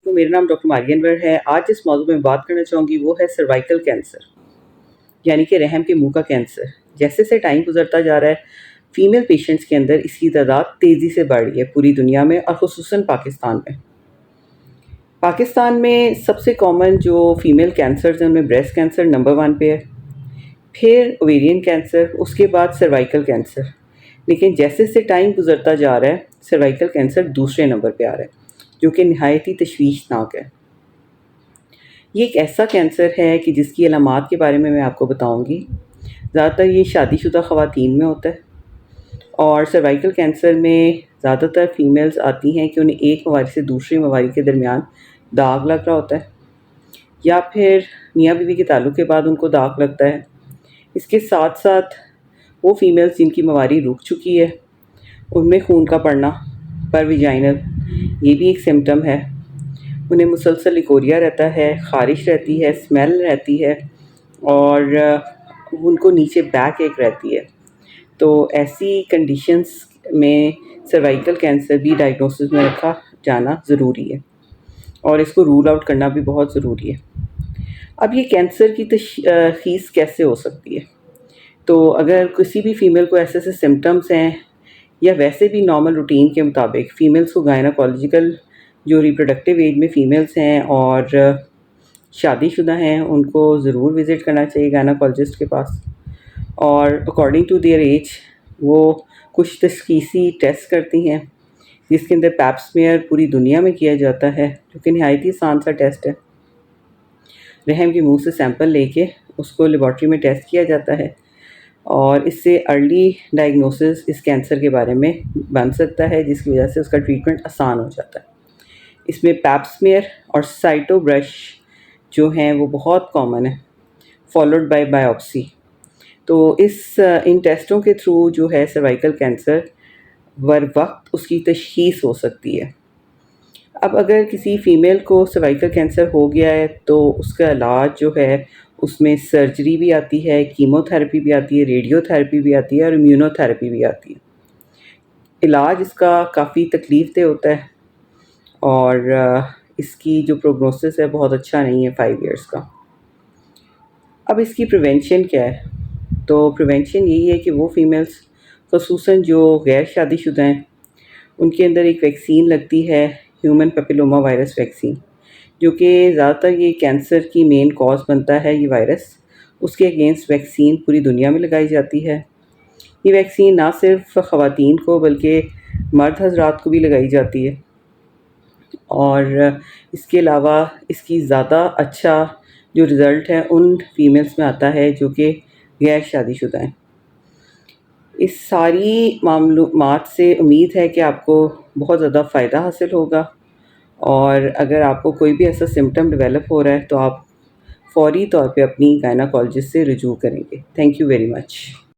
तो मेरा नाम डॉक्टर मारिया अनवर है। आज जिस मौजू में बात करना चाहूँगी वो है सर्वाइकल कैंसर, यानी कि रहम के मुंह का कैंसर। जैसे जैसे टाइम गुजरता जा रहा है, फीमेल पेशेंट्स के अंदर इसकी तादाद तेज़ी से बढ़ रही है पूरी दुनिया में और ख़ुसूसन पाकिस्तान में। पाकिस्तान में सबसे कॉमन जो फीमेल कैंसर्स हैं उनमें ब्रेस्ट कैंसर नंबर 1 पे है, फिर ओवेरियन कैंसर, उसके बाद सर्वाइकल कैंसर। लेकिन जैसे जैसे टाइम गुजरता जा रहा है, सर्वाइकल कैंसर दूसरे नंबर पे आ रहा है, जो कि नहायत ही तशवीशनाक है। ये एक ऐसा कैंसर है कि जिसकी अलामात के बारे में मैं आपको बताऊंगी। ज़्यादातर ये शादीशुदा ख़वातीन में होता है और सर्वाइकल कैंसर में ज़्यादातर फ़ीमेल्स आती हैं कि उन्हें एक मवारी से दूसरे मवारी के दरमियान दाग लग रहा होता है, या फिर मियाँ बीवी के ताल्लुक़ के बाद उनको दाग लगता है। इसके साथ साथ वो फ़ीमेल्स जिनकी मवारी रुक चुकी है, उनमें खून का पड़ना, परविजाइनल, ये भी एक सिम्टम है। उन्हें मुसलसल लिकोरिया रहता है, ख़ारिश रहती है, स्मेल रहती है और उनको नीचे बैक एक रहती है। तो ऐसी कंडीशंस में सर्वाइकल कैंसर भी डायग्नोसिस में रखा जाना ज़रूरी है और इसको रूल आउट करना भी बहुत ज़रूरी है। अब ये कैंसर की तशख़ीस कैसे हो सकती है? तो अगर किसी भी फ़ीमेल को ऐसे सिम्टम्स हैं या वैसे भी नॉर्मल रूटीन के मुताबिक फ़ीमेल्स को गायनोकोलॉजिकल जो रिप्रोडक्टिव एज में फ़ीमेल्स हैं और शादीशुदा हैं, उनको ज़रूर विज़िट करना चाहिए गायनोकोलॉजिस्ट के पास। और अकॉर्डिंग टू देयर एज वो कुछ तशख़ीसी टेस्ट करती हैं, जिसके अंदर पैप स्मीयर पूरी दुनिया में किया जाता है, जो कि नहायत ही आसान सा टेस्ट है। रहम के मुंह से सैंपल लेके उसको लेबॉर्ट्री में टेस्ट किया जाता है और इससे अर्ली डायग्नोसिस इस कैंसर के बारे में बन सकता है, जिसकी वजह से उसका ट्रीटमेंट आसान हो जाता है। इसमें पैप स्मीयर और साइटो ब्रश जो हैं वो बहुत कॉमन है, फॉलोड बाय बायोप्सी। तो इन टेस्टों के थ्रू जो है सर्वाइकल कैंसर बर वक्त उसकी तशख़ीस हो सकती है। अब अगर किसी फ़ीमेल को सर्वाइकल कैंसर हो गया है तो उसका इलाज जो है उसमें सर्जरी भी आती है, कीमोथेरेपी भी आती है, रेडियोथेरेपी भी आती है और इम्यूनोथेरेपी भी आती है। इलाज इसका काफ़ी तकलीफ़देह होता है और इसकी जो प्रोग्नोसिस है बहुत अच्छा नहीं है 5 इयर्स का। अब इसकी प्रिवेंशन क्या है? तो प्रिवेंशन यही है कि वो फ़ीमेल्स ख़ुसूसन जो गैर शादीशुदा हैं, उनके अंदर एक वैक्सीन लगती है, ह्यूमन पेपिलोमा वायरस वैक्सीन, जो कि ज़्यादातर ये कैंसर की मेन कॉज़ बनता है ये वायरस। उसके अगेंस्ट वैक्सीन पूरी दुनिया में लगाई जाती है। ये वैक्सीन ना सिर्फ ख़वातीन को बल्कि मर्द हज़रात को भी लगाई जाती है और इसके अलावा इसकी ज़्यादा अच्छा जो रिज़ल्ट है उन फीमेल्स में आता है जो कि गैर शादीशुदा हैं। इस सारी मालूमात से उम्मीद है कि आपको बहुत ज़्यादा फ़ायदा हासिल होगा और अगर आपको कोई भी ऐसा सिम्टम डेवलप हो रहा है तो आप फ़ौरी तौर पे अपनी गायनोकोलॉजिस्ट से रुजू करेंगे। Thank you very much.